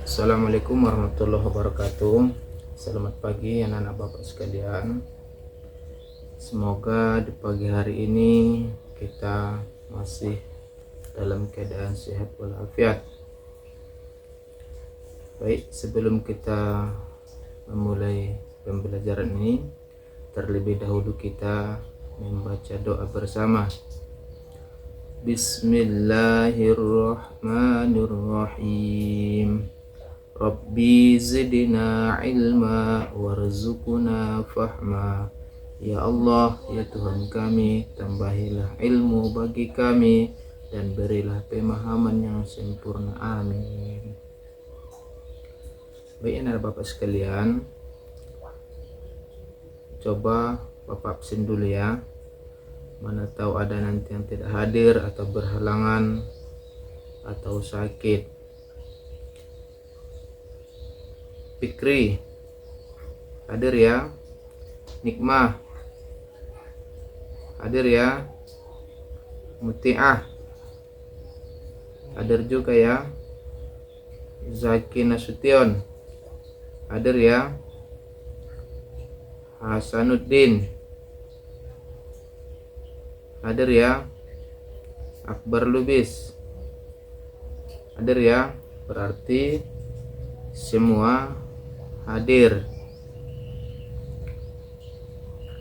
Assalamualaikum warahmatullahi wabarakatuh. Selamat pagi anak-anak bapak sekalian. Semoga di pagi hari ini kita masih dalam keadaan sehat walafiat. Baik, sebelum kita memulai pembelajaran ini, terlebih dahulu kita membaca doa bersama. Bismillahirrahmanirrahim. Rabbi zidna ilma warzuqna fahma. Ya Allah, ya Tuhan kami, tambahilah ilmu bagi kami dan berilah pemahaman yang sempurna. Amin. Baik anak bapak sekalian, coba bapak absen dulu ya. Mana tahu ada nanti yang tidak hadir atau berhalangan atau sakit. Fikri hadir ya. Nikmah hadir ya. Muti'ah hadir juga ya. Zaki Nasution hadir ya. Hasanuddin hadir ya. Akbar Lubis hadir ya. Berarti semua hadir.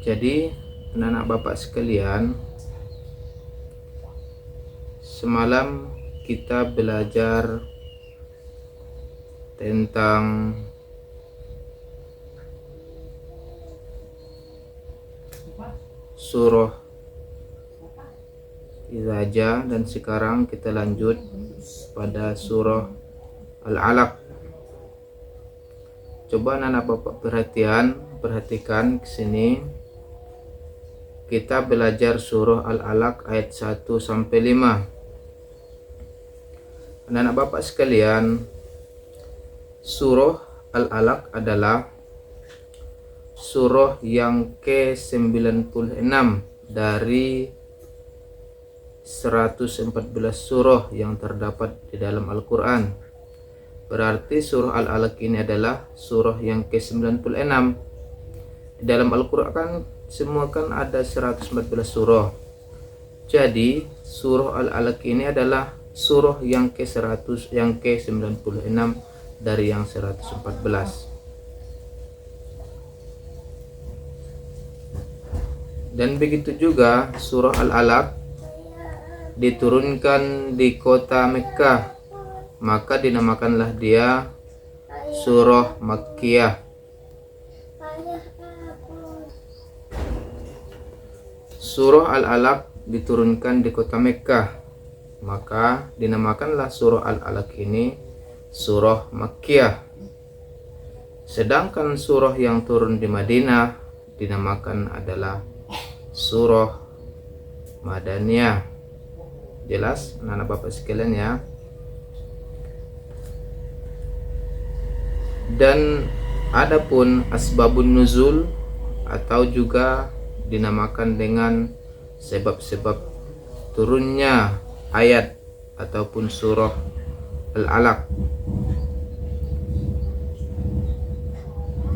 Jadi anak-anak bapak sekalian, semalam kita belajar tentang surah Izaja dan sekarang kita lanjut pada surah Al-Alaq. Coba anak bapak perhatikan ke sini. Kita belajar surah Al-Alaq ayat 1 sampai 5. Anak bapak sekalian, surah Al-Alaq adalah surah yang ke-96 dari 114 surah yang terdapat di dalam Al-Quran. Berarti surah Al-Alaq ini adalah surah yang ke-96. Di dalam Al-Quran kan semua kan ada 114 surah. Jadi surah Al-Alaq ini adalah surah yang ke-100 yang ke-96 dari yang 114. Dan begitu juga surah Al-Alaq diturunkan di kota Mekkah, maka dinamakanlah dia surah Makkiyah. Surah Al-Alaq diturunkan di kota Mekkah, maka dinamakanlah surah Al-Alaq ini surah Makkiyah. Sedangkan surah yang turun di Madinah dinamakan adalah surah Madaniyah. Jelas anak-anak bapak sekalian ya. Dan adapun asbabun nuzul atau juga dinamakan dengan sebab-sebab turunnya ayat ataupun surah Al-Alaq.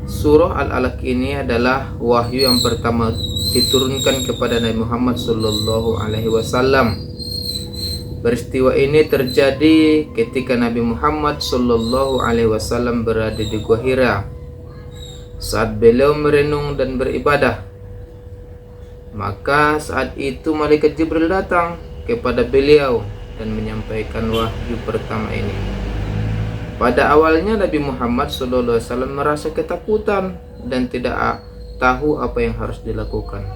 Surah Al-Alaq ini adalah wahyu yang pertama diturunkan kepada Nabi Muhammad SAW. Peristiwa ini terjadi ketika Nabi Muhammad SAW berada di Gua Hira saat beliau merenung dan beribadah. Maka saat itu malaikat Jibril datang kepada beliau dan menyampaikan wahyu pertama ini. Pada awalnya Nabi Muhammad SAW merasa ketakutan dan tidak tahu apa yang harus dilakukan.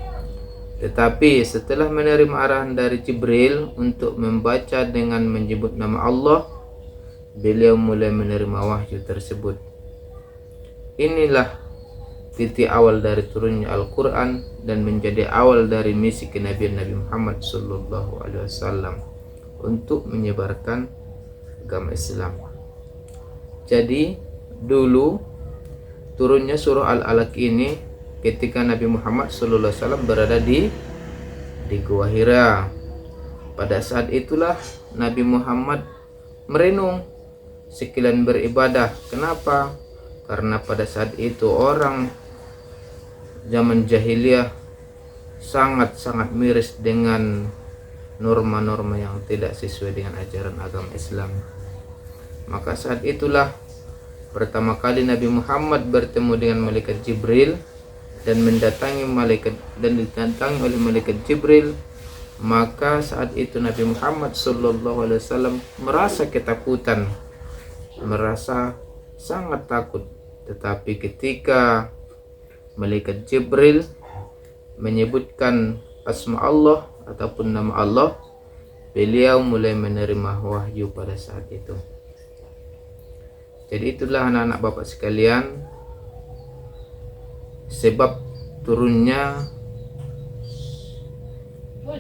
Tetapi setelah menerima arahan dari Jibril untuk membaca dengan menyebut nama Allah, beliau mulai menerima wahyu tersebut. Inilah titik awal dari turunnya Al-Quran dan menjadi awal dari misi kenabian Nabi Muhammad SAW untuk menyebarkan agama Islam. Jadi dulu turunnya surah Al-Alaq ini ketika Nabi Muhammad SAW berada di Gua Hira. Pada saat itulah Nabi Muhammad merenung sekalian beribadah. Kenapa? Karena pada saat itu orang zaman jahiliyah sangat-sangat miris dengan norma-norma yang tidak sesuai dengan ajaran agama Islam. Maka saat itulah pertama kali Nabi Muhammad bertemu dengan malaikat Jibril dan didatangi oleh malaikat Jibril. Maka saat itu Nabi Muhammad SAW merasa ketakutan, merasa sangat takut. Tetapi ketika malaikat Jibril menyebutkan asma Allah ataupun nama Allah, beliau mulai menerima wahyu pada saat itu. Jadi itulah anak-anak Bapak sekalian sebab turunnya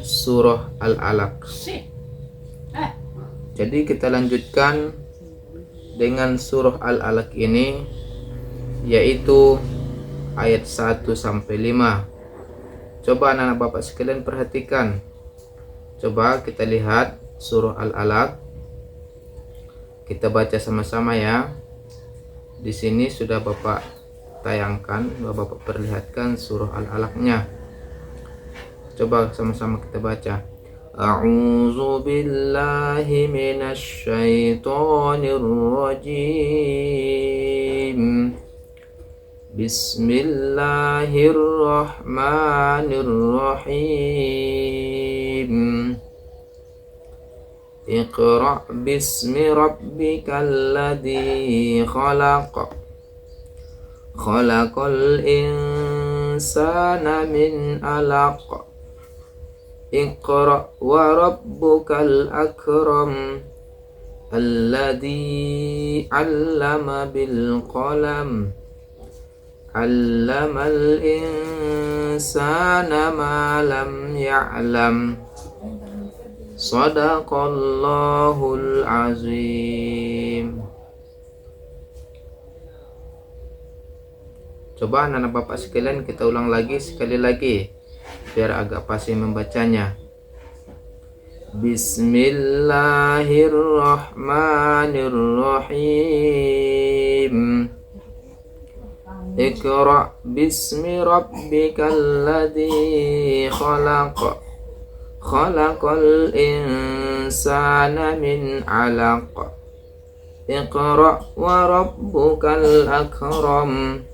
surah Al-Alaq. Jadi kita lanjutkan dengan surah Al-Alaq ini, yaitu ayat 1 sampai 5. Coba anak-anak Bapak sekalian perhatikan. Coba kita lihat surah Al-Alaq. Kita baca sama-sama ya. Di sini sudah Bapak tayangkan, Bapak perlihatkan surah Al-Alaq-nya. Coba sama-sama kita baca. A'udzu billahi minasy syaithanir rajim. Bismillahirrahmanirrahim. Iqra' bismi rabbikal ladzi khalaq. Khalaqal insana min 'alaq. Iqra' wa rabbukal akram. Alladzi 'allama bil qalam. 'Allamal insana ma lam ya'lam. Shadaqallahul azim. Coba anak-anak Bapak sekalian kita ulang lagi sekali lagi biar agak pasti membacanya. Bismillahirrahmanirrahim. Iqra' bismi rabbikal ladzi khalaq. Khalaqal insana min 'alaq. Iqra' wa rabbukal akram.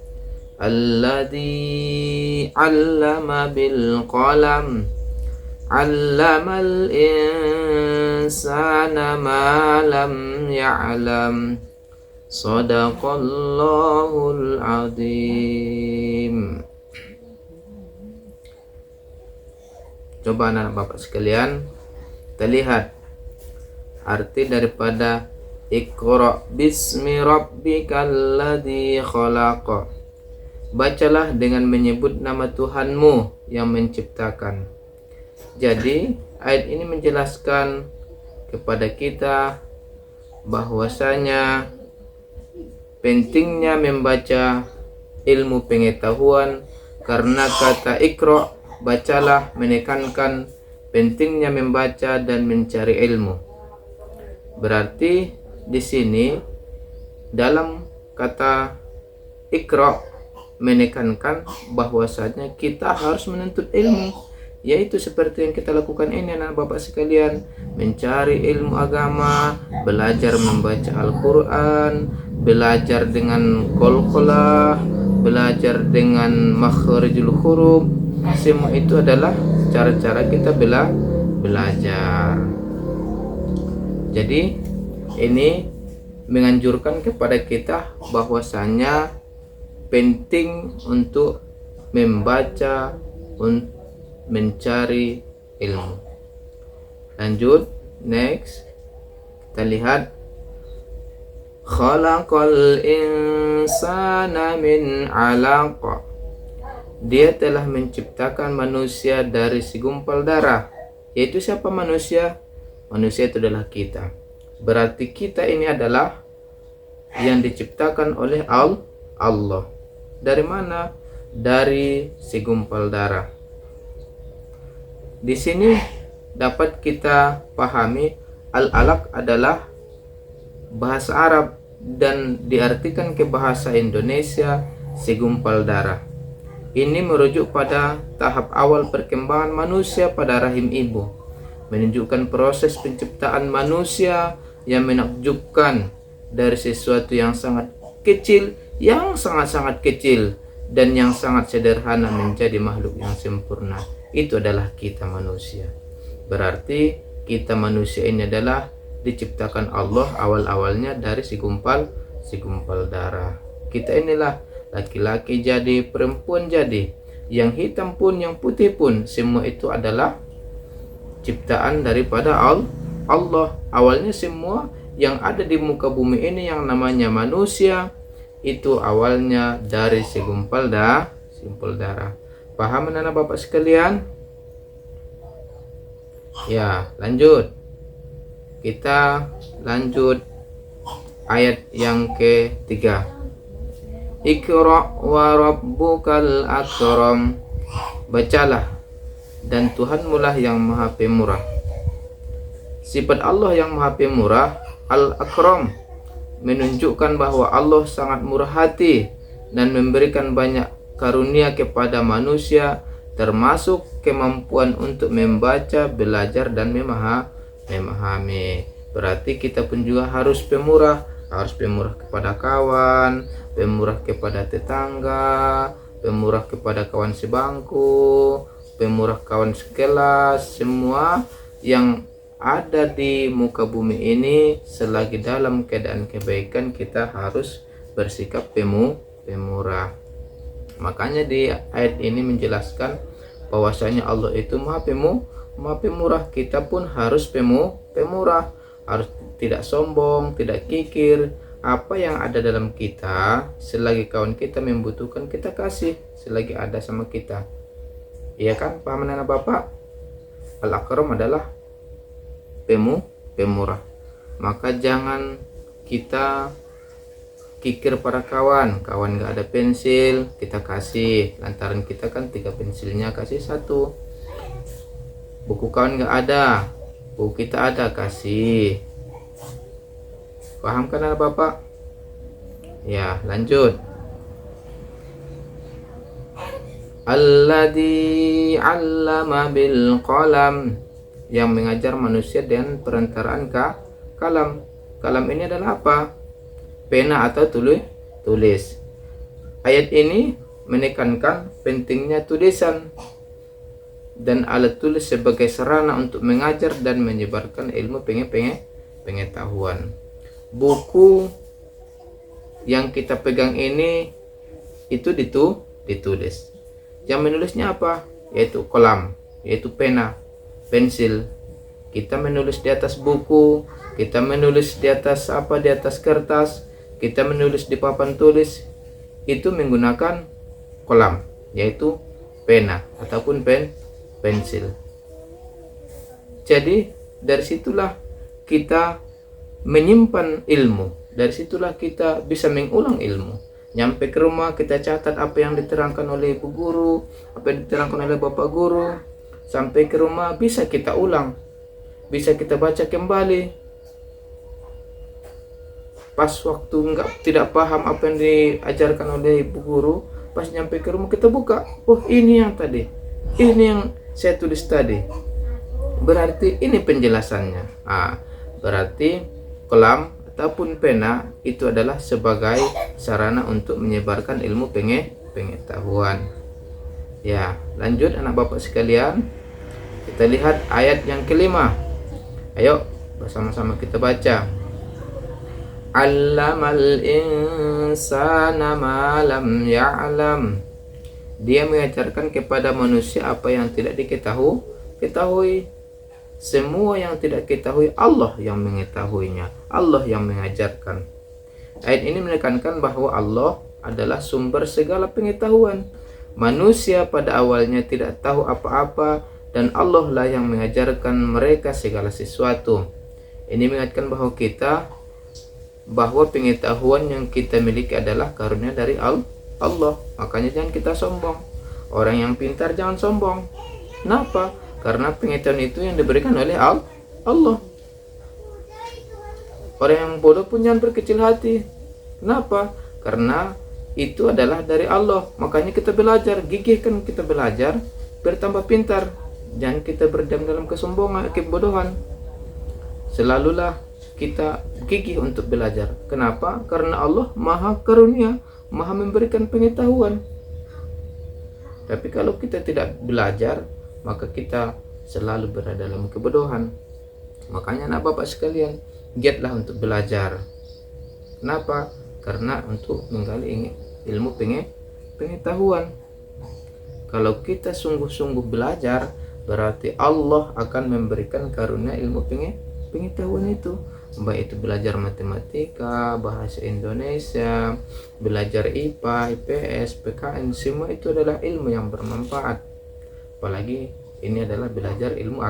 Alladzi 'allama bil qalam. 'Allamal insana ma lam ya'lam. Shadaqallahul azim. Coba anak Bapak sekalian, kita lihat arti daripada Iqra' bismi rabbikal ladzi khalaq. Bacalah dengan menyebut nama Tuhanmu yang menciptakan. Jadi ayat ini menjelaskan kepada kita bahwasanya pentingnya membaca ilmu pengetahuan, karena kata Iqra', bacalah, menekankan pentingnya membaca dan mencari ilmu. Berarti di sini dalam kata Iqra' menekankan bahwasanya kita harus menuntut ilmu, yaitu seperti yang kita lakukan ini anak Bapak sekalian, mencari ilmu agama, belajar membaca Al-Quran, belajar dengan qalqalah, belajar dengan makhrijul huruf. Semua itu adalah cara-cara kita belajar. Jadi ini menganjurkan kepada kita bahwasanya penting untuk membaca, untuk mencari ilmu. Lanjut, next kita lihat. Khalaqal insana min 'alaq. Dia telah menciptakan manusia dari segumpal darah. Yaitu siapa manusia? Manusia itu adalah kita. Berarti kita ini adalah yang diciptakan oleh Allah. Dari mana? Dari segumpal darah. Di sini dapat kita pahami Al-Alaq adalah bahasa Arab dan diartikan ke bahasa Indonesia segumpal darah. Ini merujuk pada tahap awal perkembangan manusia pada rahim ibu, menunjukkan proses penciptaan manusia yang menakjubkan dari sesuatu yang sangat kecil, yang sangat-sangat kecil dan yang sangat sederhana menjadi makhluk yang sempurna. Itu adalah kita manusia. Berarti kita manusia ini adalah diciptakan Allah awal-awalnya dari segumpal darah. Kita inilah laki-laki jadi, perempuan jadi, yang hitam pun, yang putih pun, semua itu adalah ciptaan daripada Allah. Awalnya semua yang ada di muka bumi ini yang namanya manusia itu awalnya dari segumpal darah. Paham anak bapak sekalian? Ya, lanjut. Kita lanjut ayat yang ketiga. Iqra wa rabbukal akram. Bacalah, dan Tuhanmu lah yang maha pemurah. Sifat Allah yang maha pemurah, al-akram, menunjukkan bahwa Allah sangat murah hati dan memberikan banyak karunia kepada manusia, termasuk kemampuan untuk membaca, belajar, dan memahami. Berarti kita pun juga harus pemurah kepada kawan, pemurah kepada tetangga, pemurah kepada kawan sebangku, pemurah kawan sekelas. Semua yang ada di muka bumi ini selagi dalam keadaan kebaikan, kita harus bersikap pemurah. Makanya di ayat ini menjelaskan bahwasanya Allah itu maha pemurah. Kita pun harus pemurah, harus tidak sombong, tidak kikir. Apa yang ada dalam kita, selagi kawan kita membutuhkan, kita kasih selagi ada sama kita. Iya kan, paham anak bapak? Al-akram adalah pemurah. Maka jangan kita kikir para kawan gak ada pensil, kita kasih. Lantaran kita kan 3 pensilnya, kasih 1. Buku kawan gak ada, buku kita ada, kasih. Paham kan anak bapak? Ya, lanjut. Alladzi 'allama bil qalam, yang mengajar manusia dengan perantaraan kalam. Kalam ini adalah apa? Pena atau tulis. Ayat ini menekankan pentingnya tulisan dan alat tulis sebagai sarana untuk mengajar dan menyebarkan ilmu pengetahuan. Buku yang kita pegang ini itu ditulis. Yang menulisnya apa? Yaitu kolam, yaitu pena, pensil. Kita menulis di atas buku, kita menulis di atas di atas kertas, kita menulis di papan tulis, itu menggunakan kolam, yaitu pena ataupun pensil. Jadi dari situlah kita menyimpan ilmu, dari situlah kita bisa mengulang ilmu. Nyampe ke rumah kita catat apa yang diterangkan oleh ibu guru, apa yang diterangkan oleh bapak guru. Sampai ke rumah bisa kita ulang, bisa kita baca kembali. Pas waktu tidak paham apa yang diajarkan oleh ibu guru, pas nyampe ke rumah kita buka, oh ini yang tadi, ini yang saya tulis tadi, berarti ini penjelasannya. Berarti kolam ataupun pena itu adalah sebagai sarana untuk menyebarkan ilmu pengetahuan. Ya, lanjut anak bapak sekalian, kita lihat ayat yang kelima. Ayo bersama-sama kita baca. Allamal insana ma lam ya'lam. Dia mengajarkan kepada manusia apa yang tidak diketahui. Semua yang tidak diketahui, Allah yang mengetahuinya, Allah yang mengajarkan. Ayat ini menekankan bahwa Allah adalah sumber segala pengetahuan. Manusia pada awalnya tidak tahu apa-apa, dan Allah lah yang mengajarkan mereka segala sesuatu. Ini mengingatkan bahwa pengetahuan yang kita miliki adalah karunia dari Allah. Makanya jangan kita sombong. Orang yang pintar jangan sombong. Kenapa? Karena pengetahuan itu yang diberikan oleh Allah. Orang yang bodoh pun jangan berkecil hati. Kenapa? Karena itu adalah dari Allah. Makanya kita belajar, gigihkan kita belajar, bertambah pintar. Jangan kita berdiam dalam kesombongan, kebodohan. Selalulah kita gigih untuk belajar. Kenapa? Karena Allah Maha Karunia, Maha memberikan pengetahuan. Tapi kalau kita tidak belajar, maka kita selalu berada dalam kebodohan. Makanya anak bapak sekalian, giatlah untuk belajar. Kenapa? Karena untuk menggali ilmu pengetahuan. Kalau kita sungguh-sungguh belajar, berarti Allah akan memberikan karunia ilmu pengetahuan itu. Baik itu belajar matematika, bahasa Indonesia, belajar IPA, IPS, PKN, semua itu adalah ilmu yang bermanfaat. Apalagi ini adalah belajar ilmu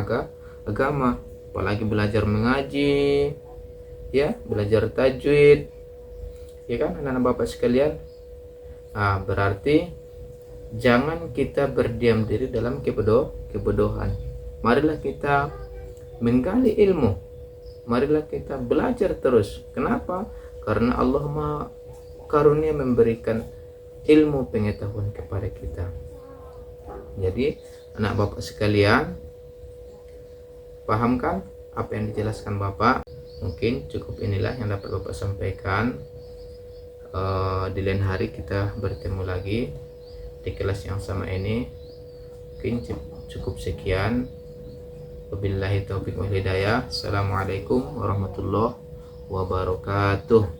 agama, apalagi belajar mengaji, ya, belajar tajwid, ya kan anak-anak bapak sekalian. Berarti jangan kita berdiam diri dalam kebodohan. Marilah kita menggali ilmu. Marilah kita belajar terus. Kenapa? Karena Allah Maha Karunia memberikan ilmu pengetahuan kepada kita. Jadi anak bapak sekalian, pahamkan apa yang dijelaskan bapak? Mungkin cukup inilah yang dapat bapak sampaikan. Di lain hari kita bertemu lagi di kelas yang sama ini. Mungkin cukup sekian. Wabillahi taufiq wal hidayah. Assalamualaikum warahmatullahi wabarakatuh.